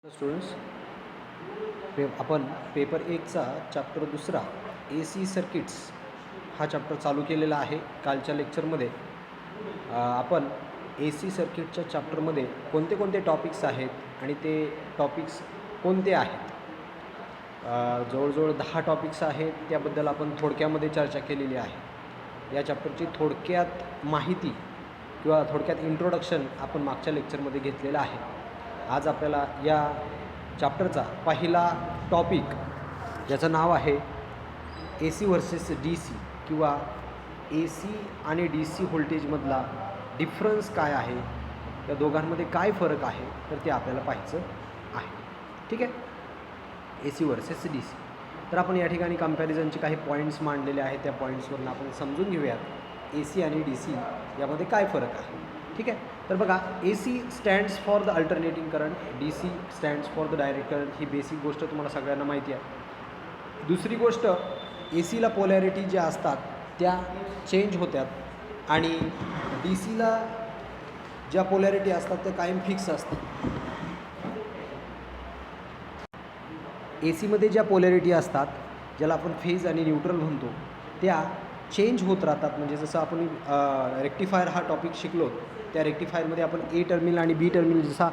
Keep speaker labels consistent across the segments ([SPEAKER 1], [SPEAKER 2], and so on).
[SPEAKER 1] Students आपण paper 1चा chapter 2 ए C circuits हा chapter चालू केलेला आहे. कालच्या लेक्चरमध्ये आपण ए सी सर्किटच्या चॅप्टरमध्ये कोणते कोणते टॉपिक्स आहेत आणि ते टॉपिक्स कोणते आहेत, जवळजवळ 10 टॉपिक्स आहेत. त्याबद्दल आपण थोडक्यामध्ये चर्चा केलेली आहे. या चॅप्टरची थोडक्यात माहिती किंवा थोडक्यात इंट्रोडक्शन आपण मागच्या लेक्चरमध्ये घेतलेलं आहे. आज आपल्याला या चॅप्टरचा पहिला टॉपिक ज्याचं नाव आहे ए सी व्हर्सेस डी सी किंवा ए सी आणि डी सी व्होल्टेजमधला डिफरन्स काय आहे, या दोघांमध्ये काय फरक आहे, तर ते आपल्याला पाहायचं आहे. ठीक आहे, ए सी व्हर्सेस डी सी. तर आपण या ठिकाणी कंपॅरिझनचे काही पॉईंट्स मांडलेले आहेत. त्या पॉईंट्सवरून आपण समजून घेऊयात ए सी आणि डी सी यामध्ये काय फरक आहे. ठीक आहे, तर बघा, A C stands for the alternating current, D C stands for the direct current. ही बेसिक गोष्ट तुम्हाला सगळ्यांना माहिती आहे. दुसरी गोष्ट, ए सीला पोलॅरिटी ज्या असतात त्या चेंज होतात आणि डी सीला ज्या पोलॅरिटी असतात त्या कायम फिक्स असतात. ए सीमध्ये ज्या पोलॅरिटी असतात, ज्याला आपण फेज आणि न्यूट्रल म्हणतो, त्या चेंज होत राहतात. म्हणजे जसं आपण रेक्टिफायर हा टॉपिक शिकलो, त्या रेक्टिफायरमध्ये आपण ए टर्मिनल आणि बी टर्मिनल, जसा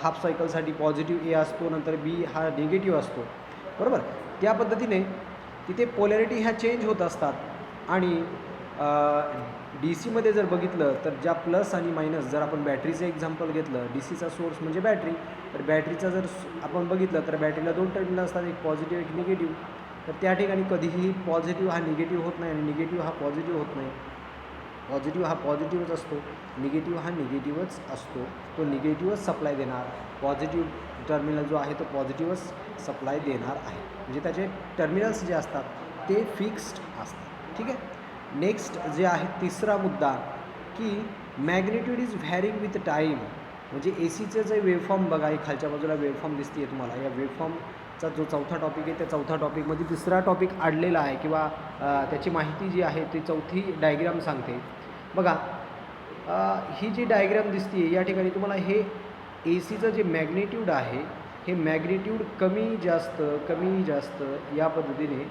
[SPEAKER 1] हाफ सायकलसाठी पॉझिटिव्ह ए असतो, नंतर बी हा निगेटिव्ह असतो, बरोबर. त्या पद्धतीने तिथे पोलॅरिटी ह्या चेंज होत असतात. आणि डी सीमध्ये जर बघितलं तर ज्या प्लस आणि मायनस, जर आपण बॅटरीचं एक्झाम्पल घेतलं, डी सीचा सोर्स म्हणजे बॅटरी, तर बॅटरीचा जर आपण बघितलं तर बॅटरीला 2 टर्मिनल असतात, एक पॉझिटिव्ह एक निगेटिव्ह. तर त्या ठिकाणी कधीही पॉझिटिव्ह हा निगेटिव्ह होत नाही आणि निगेटिव्ह हा पॉझिटिव्ह होत नाही. पॉझिटिव्ह हा पॉझिटिव्हच असतो, निगेटिव्ह हा निगेटिव्हच असतो. तो निगेटिव्हच सप्लाय देणार, पॉझिटिव्ह टर्मिनल जो आहे तो पॉझिटिव्हच सप्लाय देणार आहे. म्हणजे त्याचे टर्मिनल्स जे असतात ते फिक्स्ड असतात. ठीक आहे, नेक्स्ट जे आहे तिसरा मुद्दा, की magnitude is varying with time. म्हणजे ए सीचं जे वेवफॉर्म बघा, ही खालच्या बाजूला वेवफॉर्म दिसते आहे तुम्हाला. या वेवफॉर्मचा जो चौथा टॉपिक आहे, त्या चौथा टॉपिकमध्ये तिसरा टॉपिक अडलेला आहे किंवा त्याची माहिती जी आहे ती चौथी डायग्राम सांगते. बघा, ही जी डायग्राम दिसते आहे या ठिकाणी तुम्हाला हे ए सीचं जे मॅग्निट्यूड आहे, हे मॅग्निट्यूड कमी जास्त या पद्धतीने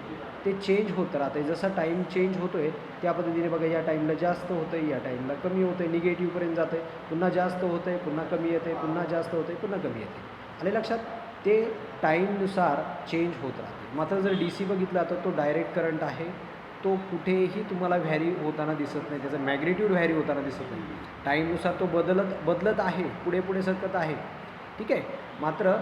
[SPEAKER 1] ते चेंज होत राहते. जसा टाईम चेंज होतो आहे त्या पद्धतीने बघा, या टाईमला जास्त होतं आहे, या टाईमला कमी होतं आहे, निगेटिव्हपर्यंत जातं आहे, पुन्हा जास्त होतं आहे, पुन्हा कमी येतं आहे, पुन्हा जास्त होतं आहे, पुन्हा कमी येते. आले लक्षात? ते टाईमनुसार चेंज होत राहते. मात्र जर डी सी बघितला तर तो डायरेक्ट करंट आहे, तो कुठेही तुम्हाला व्हॅरी होताना दिसत नाही, त्याचं मॅग्निट्यूड व्हॅरी होताना दिसत नाही. टाईमनुसार तो बदलत आहे, पुढे सरकत आहे. ठीक आहे, मात्र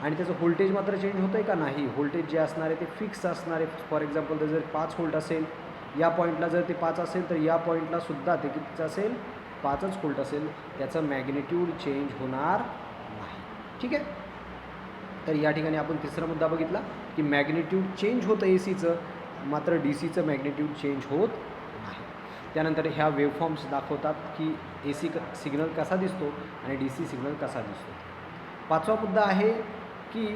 [SPEAKER 1] आणि त्याचं व्होल्टेज मात्र चेंज होतं आहे का? नाही. व्होल्टेज जे असणार आहे ते फिक्स असणार आहे. फॉर एक्झाम्पल जर 5 व्होल्ट असेल, या पॉईंटला जर ते 5 असेल तर या पॉईंटला सुद्धा ते कितीचं असेल? 5च व्होल्ट असेल. त्याचं मॅग्निट्यूड चेंज होणार नाही. ठीक आहे, तर या ठिकाणी आपण तिसरा मुद्दा बघितला की मॅग्निट्यूड चेंज होतं ए सीचं, मात्र डी सीचं मॅग्निट्यूड चेंज होत नाही. त्यानंतर ह्या वेवफॉर्म्स दाखवतात की ए सी सिग्नल कसा दिसतो आणि डी सी सिग्नल कसा दिसतो. पाचवा मुद्दा आहे की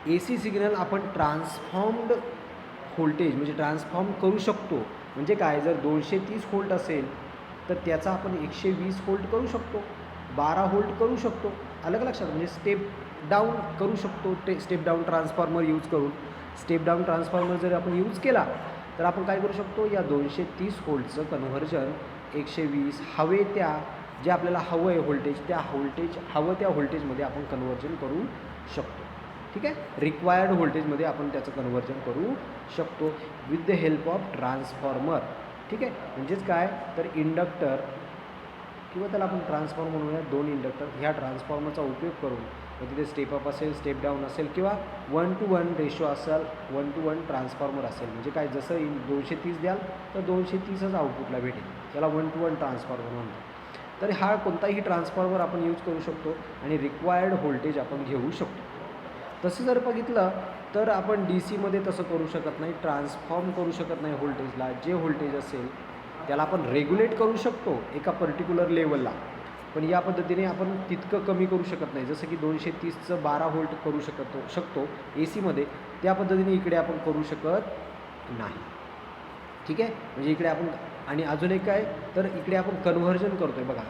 [SPEAKER 1] ए सी सिग्नल आपण ट्रान्सफॉर्म्ड व्होल्टेज म्हणजे ट्रान्सफॉर्म करू शकतो. म्हणजे काय, जर 230 व्होल्ट असेल तर त्याचा आपण 120 व्होल्ट करू शकतो, 12 व्होल्ट करू शकतो. अलग लक्षात, म्हणजे स्टेप डाऊन करू शकतो. स्टेप डाऊन ट्रान्सफॉर्मर यूज करून, स्टेप डाऊन ट्रान्सफॉर्मर जर आपण यूज केला तर आपण काय करू शकतो, या 230 व्होल्टचं कन्व्हर्जन 120 हवे त्या जे आपल्याला हवं आहे व्होल्टेज, त्या व्होल्टेजमध्ये आपण कन्व्हर्जन करू शकतो. ठीक आहे, रिक्वायर्ड व्होल्टेजमध्ये आपण त्याचं कन्व्हर्जन करू शकतो with the help of transformer. ठीक आहे, म्हणजेच काय, तर इंडक्टर किंवा त्याला आपण ट्रान्सफॉर्मर म्हणूया, 2 इंडक्टर, ह्या ट्रान्सफॉर्मरचा उपयोग करून मग तिथे स्टेप अप असेल, स्टेप डाऊन असेल किंवा 1:1 रेशो असेल, 1:1 ट्रान्सफॉर्मर असेल. म्हणजे काय, जसं 230 द्याल तर 230च आउटपुटला भेटेल. त्याला 1:1 ट्रान्सफॉर्मर म्हणतात. तर हा कोणताही ट्रान्सफॉर्मर आपण यूज करू शकतो आणि रिक्वायर्ड व्होल्टेज आपण घेऊ शकतो. तसं जर बघितलं तर आपण डी सीमध्ये तसं करू शकत नाही, ट्रान्सफॉर्म करू शकत नाही व्होल्टेजला. जे व्होल्टेज असेल त्याला आपण रेग्युलेट करू शकतो एका पर्टिक्युलर लेवलला, पण या पद्धतीने आपण तितकं कमी करू शकत नाही. जसं की 230चं 12 व्होल्ट करू शकतो ए सीमध्ये, त्या पद्धतीने इकडे आपण करू शकत नाही. ठीक आहे, म्हणजे इकडे आपण, आणि अजून एक काय, तर इकडे आपण कन्व्हर्जन करतो आहे बघा,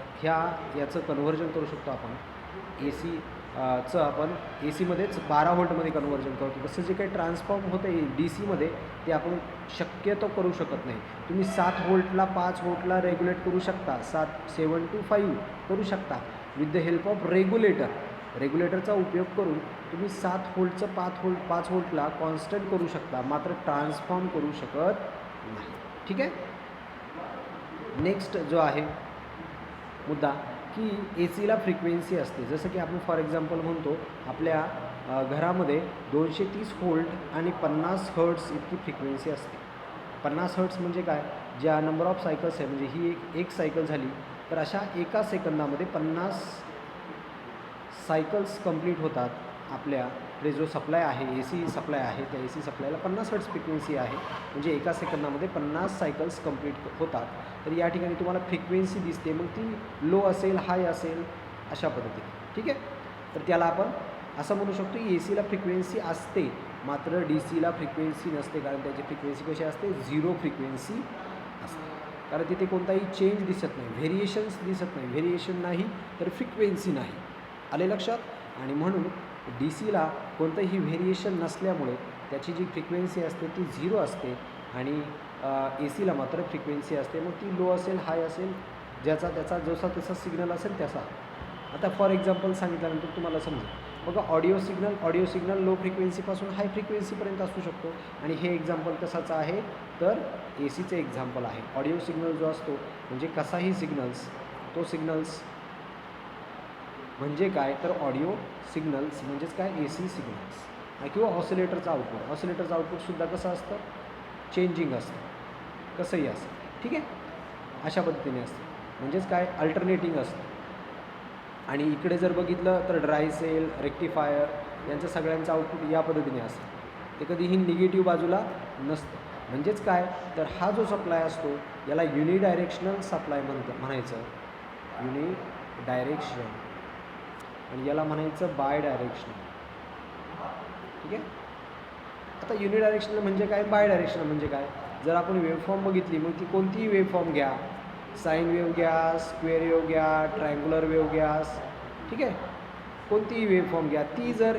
[SPEAKER 1] याचं कन्व्हर्जन करू शकतो आपण ए सी चं आपण ए सीमध्येच 12 व्होल्टमध्ये कन्व्हर्जन करतो. तसं जे काही ट्रान्सफॉर्म होतं आहे डी सीमध्ये ते आपण शक्यतो करू शकत नाही. तुम्ही 7 व्होल्टला 5 व्होल्टला रेग्युलेट करू शकता, 7 to 5 करू शकता विथ द हेल्प ऑफ रेग्युलेटरचा उपयोग करून तुम्ही 7 व्होल्टचं 5 व्होल्टला कॉन्स्टंट करू शकता, मात्र ट्रान्सफॉर्म करू शकत नाही. ठीक आहे. नेक्स्ट जो आहे मुद्दा की ए सीला फ्रिक्वेन्सी असते. जसं की आपण फॉर एक्झाम्पल म्हणतो आपल्या घरामध्ये 230 व्होल्ट आणि 50 हर्ट्स इतकी फ्रिक्वेन्सी असते. 50 हर्ट्स म्हणजे काय, ज्या नंबर ऑफ सायकल्स आहे म्हणजे ही एक सायकल झाली तर अशा एका सेकंदामध्ये 50 सायकल्स कंप्लीट होतात. आपल्याकडे जो सप्लाय आहे ए सी सप्लाय आहे त्या ए सी सप्लायला 50 हर्ट्स फ्रिक्वेन्सी आहे, म्हणजे एका सेकंदामध्ये 50 सायकल्स कंप्लीट होतात. तर या ठिकाणी तुम्हाला फ्रिक्वेन्सी दिसते, मग ती लो असेल हाय असेल अशा पद्धतीने. ठीक आहे. तर त्याला आपण असं म्हणू शकतो की ए सीला फ्रिक्वेन्सी असते मात्र डी सीला फ्रिक्वेन्सी नसते, कारण त्याची फ्रिक्वेन्सी कशी असते, 0 फ्रिक्वेन्सी असते. कारण तिथे कोणताही चेंज दिसत नाही, व्हेरिएशन्स दिसत नाही, व्हेरिएशन नाही तर फ्रिक्वेन्सी नाही. आले लक्षात. आणि म्हणून डी सीला कोणतंही व्हेरिएशन नसल्यामुळे त्याची जी फ्रिक्वेन्सी असते ती 0 असते आणि ए सीला मात्र फ्रिक्वेन्सी असते, मग ती लो असेल हाय असेल, ज्याचा त्याचा जसा तसा सिग्नल असेल त्याचा. आता फॉर एक्झाम्पल सांगितल्यानंतर तुम्हाला समजेल. बघा ऑडिओ सिग्नल लो फ्रिक्वेन्सीपासून हाय फ्रिक्वेन्सीपर्यंत असू शकतो आणि हे एक्झाम्पल कसाचं आहे तर ए सीचं एक्झाम्पल आहे. ऑडिओ सिग्नल जो असतो म्हणजे कसाही सिग्नल्स म्हणजे काय तर ऑडिओ सिग्नल्स म्हणजेच काय ए सी सिग्नल्स किंवा ऑसिलेटरचं आउटपुटसुद्धा कसं असतं, चेंजिंग असतं, कसंही असतं. ठीक आहे. अशा पद्धतीने असतं म्हणजेच काय अल्टरनेटिंग असतं. आणि इकडे जर बघितलं तर ड्राय सेल रेक्टिफायर यांचं सगळ्यांचं आउटपुट या पद्धतीने असतं, ते कधीही निगेटिव्ह बाजूला नसतं. म्हणजेच काय तर हा जो सप्लाय असतो याला युनिडायरेक्शनल सप्लाय म्हणायचं, युनिडायरेक्शन, आणि याला म्हणायचं बाय डायरेक्शनल. ठीक आहे. आता युनिडायरेक्शनल म्हणजे काय, बाय डायरेक्शनल म्हणजे काय, जर आपण वेवफॉर्म बघितली मग ती कोणतीही वेवफॉर्म घ्या, साईन वेव घ्या, स्क्वेअर वेव घ्या, ट्रायंग्युलर वेव घ्या, ठीक आहे, कोणतीही वेवफॉर्म घ्या, ती जर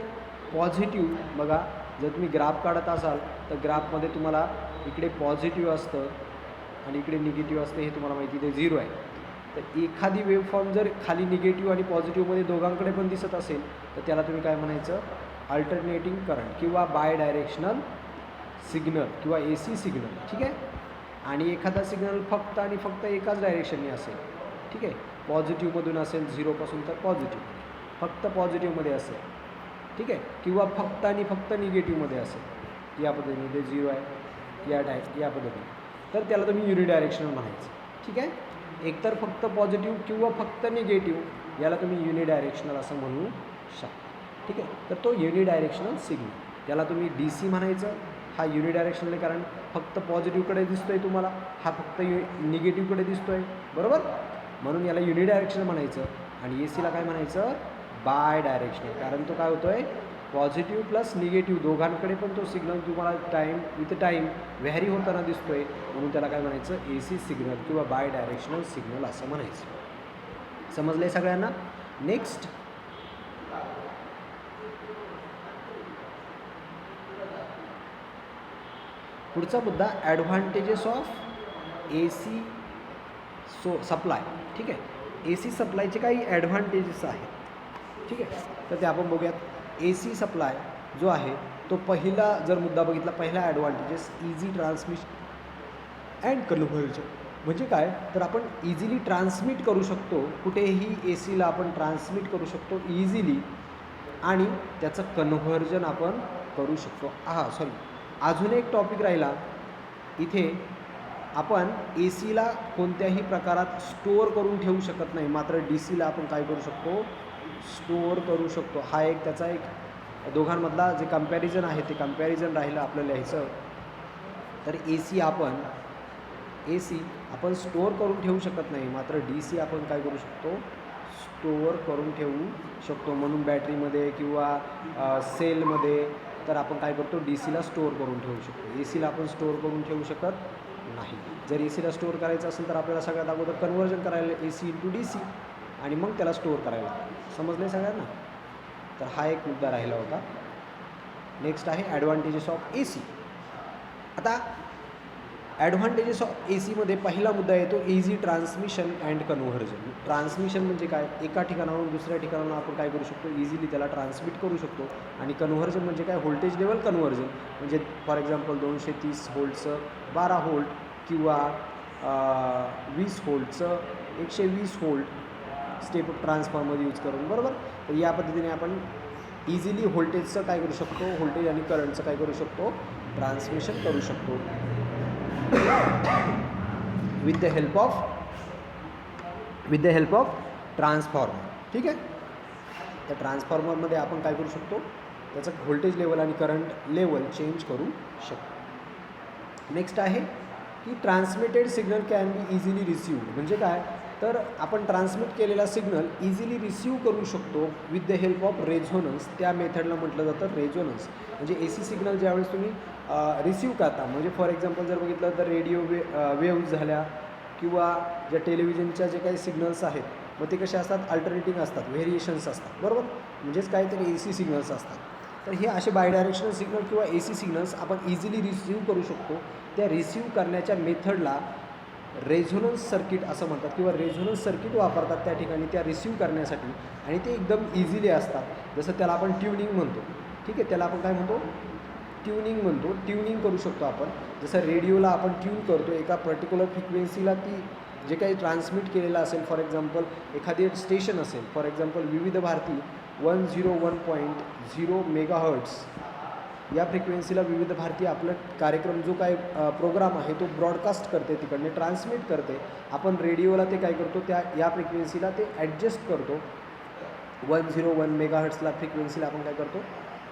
[SPEAKER 1] पॉझिटिव्ह, बघा जर तुम्ही ग्राफ काढत असाल तर ग्राफमध्ये तुम्हाला इकडे पॉझिटिव्ह असतं आणि इकडे निगेटिव्ह असतं, हे तुम्हाला माहिती ते 0 आहे. तर एखादी वेवफॉर्म जर खाली निगेटिव्ह आणि पॉझिटिव्हमध्ये दोघांकडे पण दिसत असेल तर त्याला तुम्ही काय म्हणायचं, अल्टरनेटिंग करंट किंवा बाय डायरेक्शनल सिग्नल किंवा ए सी सिग्नल. ठीक आहे. आणि एखादा सिग्नल फक्त आणि फक्त एकाच डायरेक्शनने असेल, ठीक आहे, पॉझिटिव्हमधून असेल 0पासून तर पॉझिटिव्ह, फक्त पॉझिटिव्हमध्ये असेल, ठीक आहे, किंवा फक्त आणि फक्त निगेटिव्हमध्ये असेल, या पद्धतीने ते 0 आहे या पद्धतीने, तर त्याला तुम्ही युनिडायरेक्शनल म्हणायचं. ठीक आहे. एकतर फक्त पॉझिटिव्ह किंवा फक्त निगेटिव्ह याला तुम्ही युनिडायरेक्शनल असं म्हणू शकता. ठीक आहे. तर तो युनिडायरेक्शनल सिग्नल त्याला तुम्ही डी सी म्हणायचं. हा युनिडायरेक्शनल आहे कारण फक्त पॉझिटिव्हकडे दिसतो आहे तुम्हाला, हा फक्त निगेटिव्हकडे दिसतो आहे, बरोबर, म्हणून याला युनिडायरेक्शनल म्हणायचं. आणि ए सीला काय म्हणायचं, बाय डायरेक्शनल, कारण तो काय होतो आहे पॉझिटिव्ह प्लस निगेटिव्ह दोघांकडे पण तो सिग्नल तुम्हाला विथ टाईम व्हॅरी होताना दिसतो आहे, म्हणून त्याला काय म्हणायचं, ए सी सिग्नल किंवा बाय डायरेक्शनल सिग्नल असं म्हणायचं. समजलं आहे सगळ्यांना. नेक्स्ट पुढचा मुद्दा advantages of A C supply. ठीक आहे. ए सी सप्लायचे काही ॲडव्हान्टेजेस आहेत. ठीक आहे. तर ते आपण बघूयात. ए सी सप्लाय जो आहे तो पहिला जर मुद्दा बघितला, पहिला advantages easy transmission and conversion. म्हणजे काय तर आपण इझिली ट्रान्समिट करू शकतो, कुठेही ए सीला आपण ट्रान्समिट करू शकतो इझिली, आणि त्याचं कन्व्हर्जन आपण करू शकतो. अजून एक टॉपिक राहिला इथे, आपण ए सीला कोणत्याही प्रकारात स्टोअर करून ठेवू शकत नाही, मात्र डी सीला आपण काय करू शकतो, स्टोअर करू शकतो. हा एक त्याचा एक दोघांमधला जे कंपॅरिझन आहे ते कंपॅरिझन राहिलं आपल्याला लिहायचं. तर ए सी आपण स्टोअर करून ठेवू शकत नाही, मात्र डी सी आपण काय करू शकतो, स्टोअर करून ठेवू शकतो. म्हणून बॅटरीमध्ये किंवा सेलमध्ये तर आपण काय करतो, डी सीला स्टोअर करून ठेवू शकतो. ए सीला आपण स्टोअर करून ठेवू शकत नाही. जर ए सीला स्टोअर करायचं असेल तर आपल्याला सगळ्यात अगोदर कन्व्हर्जन करायला ए सी इंटू डी सी आणि मग त्याला स्टोअर करायला. समजलं सगळ्यांना. तर हा एक मुद्दा राहिला होता. नेक्स्ट आहे ॲडव्हान्टेजेस ऑफ ए सी. आता ॲडव्हान्टेजेस ऑफ ए सीमध्ये पहिला मुद्दा येतो easy transmission and conversion. Transmission म्हणजे काय, एका ठिकाणाहून दुसऱ्या ठिकाणाहून आपण काय करू शकतो, इझिली त्याला ट्रान्समिट करू शकतो. आणि कन्व्हर्जन म्हणजे काय, व्होल्टेज लेवल कन्व्हर्जन, म्हणजे फॉर एक्झाम्पल 230 व्होल्टचं 12 व्होल्ट किंवा 20 व्होल्टचं 120 व्होल्ट स्टेप ट्रान्सफॉर्मर यूज करून, बरोबर. तर या पद्धतीने आपण इझिली व्होल्टेजचं काय करू शकतो, व्होल्टेज आणि करंटचं काय करू शकतो, ट्रान्समिशन करू शकतो with the help of transformer. ठीक आहे. त्या ट्रान्सफॉर्मरमध्ये आपण काय करू शकतो, त्याचं व्होल्टेज लेवल आणि करंट लेवल चेंज करू शकतो. नेक्स्ट आहे की transmitted signal can be easily received. म्हणजे काय, तर आपण ट्रान्समिट केलेला सिग्नल इझिली रिसीव्ह करू शकतो with the help of resonance. त्या मेथडला म्हटलं जातं रेझोनन्स. म्हणजे ए सी सिग्नल ज्यावेळेस तुम्ही रिसीव्ह करता, म्हणजे फॉर एक्झाम्पल जर बघितलं तर रेडिओ वेव्ज झाल्या किंवा ज्या टेलिव्हिजनच्या जे काही सिग्नल्स आहेत, मग ते कसे असतात, अल्टरनेटिंग असतात, व्हेरिएशन्स असतात, बरोबर. म्हणजेच काहीतरी ए सी सिग्नल्स असतात. तर हे असे बायडायरेक्शनल सिग्नल किंवा ए सी सिग्नल्स आपण इझिली रिसीव्ह करू शकतो. त्या रिसीव्ह करण्याच्या मेथडला रेझोनन्स सर्किट असं म्हणतात किंवा रेझोनन्स सर्किट वापरतात त्या ठिकाणी त्या रिसीव्ह करण्यासाठी. आणि ते एकदम इझिली असतात. जसं त्याला आपण ट्युनिंग म्हणतो. ठीक आहे, त्याला आपण काय म्हणतो, ट्युनिंग म्हणतो. ट्युनिंग करू शकतो आपण. जसं रेडिओला आपण ट्यून करतो एका पर्टिक्युलर फ्रिक्वेन्सीला, ती जे काही ट्रान्समिट केलेलं असेल, फॉर एक्झाम्पल एखादी स्टेशन असेल, फॉर एक्झाम्पल विविध भारती 101.0 मेगाहर्ट्स या फ्रिक्वेन्सीला विविध भारती आपला कार्यक्रम जो काय प्रोग्राम आहे तो ब्रॉडकास्ट करते, तिकडने ट्रान्समिट करते. आपण रेडिओला ते काय करतो, त्या या फ्रिक्वेन्सीला ते ॲडजस्ट करतो. 101 मेगाहर्ट्सला फ्रिक्वेन्सीला आपण काय करतो,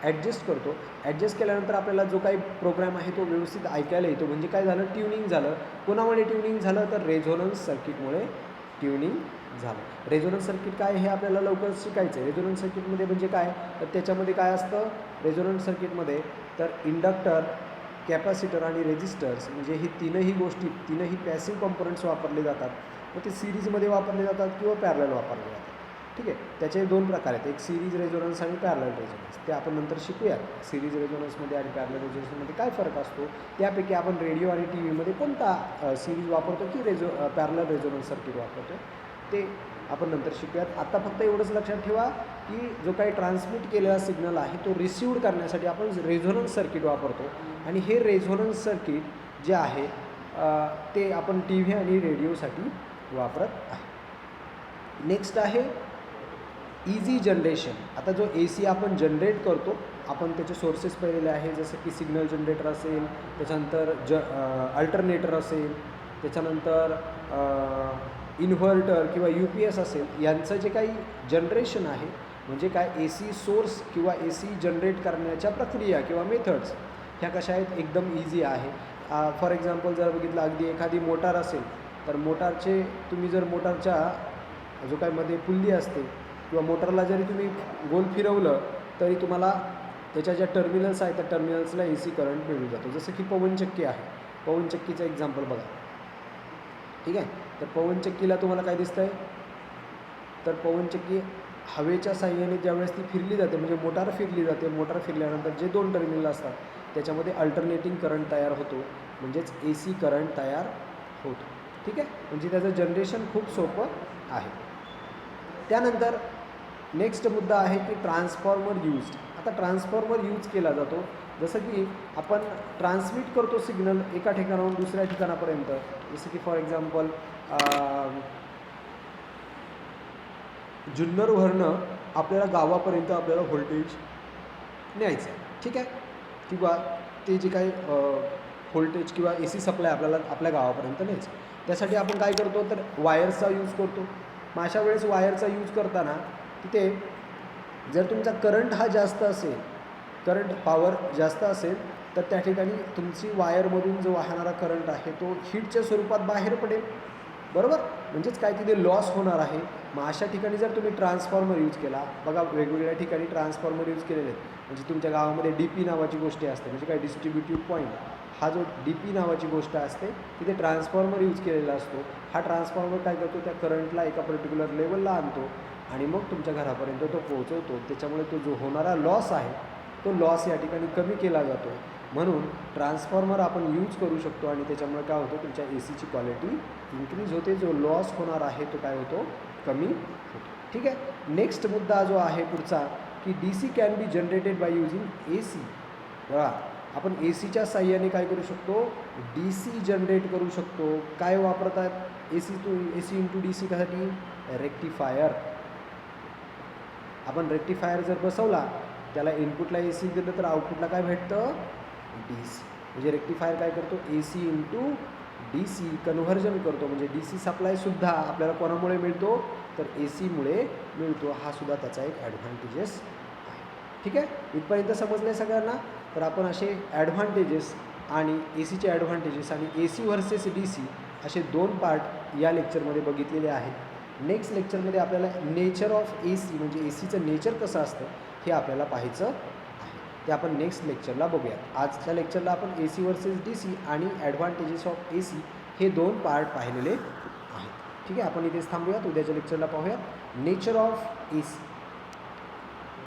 [SPEAKER 1] ॲडजस्ट करतो. ॲडजस्ट केल्यानंतर आपल्याला जो काही प्रोग्राम आहे तो व्यवस्थित ऐकायला येतो. म्हणजे काय झालं, ट्युनिंग झालं. कोणामुळे ट्युनिंग झालं, तर रेझोनन्स सर्किटमुळे ट्युनिंग झालं. रेझोनन्स सर्किट काय हे आपल्याला लवकर शिकायचं आहे. रेझोनन्स सर्किटमध्ये म्हणजे काय, तर त्याच्यामध्ये काय असतं रेझोनन्स सर्किटमध्ये, तर इंडक्टर, कॅपॅसिटर आणि रेजिस्टर्स म्हणजे ही तीनही गोष्टी, तीनही पॅसिव्ह कॉम्पोनंट्स वापरले जातात. मग ते सिरीजमध्ये वापरले जातात किंवा पॅरलल वापरले जातात. ठीक आहे. त्याचे दोन प्रकार आहेत, एक सिरीज रेझोनन्स आणि पॅरलल रेझोनन्स. ते आपण नंतर शिकूया. सिरीज रेझोनन्समध्ये आणि पॅरलल रेझोनन्समध्ये काय फरक असतो. त्यापैकी आपण रेडिओ आणि टी व्हीमध्ये कोणता सिरीज वापरतो की पॅरलल रेझोनन्स सर्किट वापरतो, ते आपण नंतर शिकूयात. आत्ता फक्त एवढंच लक्षात ठेवा की जो काही ट्रान्समिट केलेला सिग्नल आहे तो रिसिव्ड करण्यासाठी आपण रेझोनन्स सर्किट वापरतो. आणि हे रेझोनन्स सर्किट जे आहे ते आपण टी व्ही आणि रेडिओसाठी वापरत आहे. नेक्स्ट आहे इझी जनरेशन. आता जो ए सी आपण जनरेट करतो, आपण त्याचे सोर्सेस पाहिलेले आहे, जसं की सिग्नल जनरेटर असेल, त्याच्यानंतर अल्टरनेटर असेल, त्याच्यानंतर इन्व्हर्टर किंवा यू पी एस असेल, यांचं जे काही जनरेशन आहे, म्हणजे काय, ए सी सोर्स किंवा ए सी जनरेट करण्याच्या प्रक्रिया किंवा मेथड्स ह्या कशा आहेत, एकदम इझी आहे. फॉर एक्झाम्पल जर बघितलं, अगदी एखादी मोटार असेल, तर मोटारचे तुम्ही जर मोटारच्या जो काय मध्ये पुल्ली असते किंवा मोटरला जरी तुम्ही गोल फिरवलं तरी तुम्हाला त्याच्या ज्या टर्मिनल्स आहेत त्या टर्मिनल्सला ए सी करंट मिळून जातो. जसं की पवनचक्की आहे. पवनचक्कीचं एक्झाम्पल बघा. ठीक आहे. तर पवनचक्कीला तुम्हाला काय दिसतं आहे, तर पवनचक्की हवेच्या साह्याने ज्यावेळेस ती फिरली जाते, म्हणजे मोटार फिरली जाते, मोटार फिरल्यानंतर जे दोन टर्मिनल असतात त्याच्यामध्ये अल्टरनेटिंग करंट तयार होतो, म्हणजेच ए सी करंट तयार होतो. ठीक आहे. म्हणजे त्याचं जनरेशन खूप सोपं आहे. त्यानंतर नेक्स्ट मुद्दा आहे की ट्रान्सफॉर्मर यूज्ड. आता ट्रान्सफॉर्मर यूज केला जातो, जसं की आपण ट्रान्समिट करतो सिग्नल एका ठिकाणाहून दुसऱ्या ठिकाणापर्यंत. जसं की फॉर एक्झाम्पल जुन्नरवरनं आपल्याला गावापर्यंत आपल्याला व्होल्टेज न्यायचं आहे. ठीक आहे. किंवा ते जे काही व्होल्टेज किंवा ए सी सप्लाय आपल्याला आपल्या गावापर्यंत न्यायचं. त्यासाठी आपण काय करतो, तर वायरचा यूज करतो. मग अशा वेळेस वायरचा यूज करताना तिथे जर तुमचा करंट हा जास्त असेल, करंट पॉवर जास्त असेल, तर त्या ठिकाणी तुमची वायरमधून जो वाहणारा करंट आहे तो हीटच्या स्वरूपात बाहेर पडेल, बरोबर. म्हणजेच काय, तिथे लॉस होणार आहे. मग अशा ठिकाणी जर तुम्ही ट्रान्सफॉर्मर यूज केला, बघा वेगवेगळ्या ठिकाणी ट्रान्सफॉर्मर यूज केलेले आहेत. म्हणजे तुमच्या गावामध्ये डी पी नावाची गोष्ट असते, म्हणजे काय, डिस्ट्रीब्युटिव्ह पॉईंट. हा जो डी पी नावाची गोष्ट असते तिथे ट्रान्सफॉर्मर यूज केलेला असतो. हा ट्रान्सफॉर्मर काय करतो, त्या करंटला एका पर्टिक्युलर लेवलला आणतो आणि मग तुमच्या घरापर्यंत तो पोहोचवतो. त्याच्यामुळे तो जो होणारा लॉस आहे तो लॉस या ठिकाणी कमी केला जातो. म्हणून ट्रान्सफॉर्मर आपण यूज करू शकतो आणि त्याच्यामुळे काय होतं, तुमच्या ए सीची क्वालिटी इन्क्रीज होते. जो लॉस होणार आहे तो काय होतो, कमी होतो. ठीक आहे. नेक्स्ट मुद्दा जो आहे पुढचा की D C can be generated by using A C. बघा, आपण ए सीच्या साह्याने काय करू शकतो, डी सी जनरेट करू शकतो. काय वापरतात ए सी इंटू डी सी कशासाठी, रेक्टिफायर. आपण रेक्टिफायर जर बसवला, त्याला इनपुटला ए सी दिलं तर आउटपुटला काय भेटतं, डी सी. म्हणजे रेक्टिफायर काय करतो, A C into D C conversion करतो. म्हणजे डी सी सप्लायसुद्धा आपल्याला कोणामुळे मिळतो, तर ए सीमुळे मिळतो. हा सुद्धा त्याचा एक ॲडव्हान्टेजेस आहे. ठीक आहे. इथपर्यंत समजलं आहे सगळ्यांना. तर आपण असे ॲडव्हान्टेजेस आणि ए सीचे ॲडव्हान्टेजेस आणि ए सी व्हर्सेस डी सी असे 2 पार्ट या लेक्चरमध्ये बघितलेले आहेत. नेक्स्ट लेक्चरमध्ये आपल्याला नेचर ऑफ ए सी म्हणजे ए सीचं नेचर कसं असतं हे आपल्याला पाहायचं आहे. ते आपण नेक्स्ट लेक्चरला बघूयात. आजच्या लेक्चरला आपण ए सी व्हर्सेस डी सी आणि ॲडव्हान्टेजेस ऑफ ए सी हे 2 पार्ट पाहिलेले आहेत. ठीक आहे. आपण इथेच थांबूयात. उद्याच्या लेक्चरला पाहूयात नेचर ऑफ ए सी.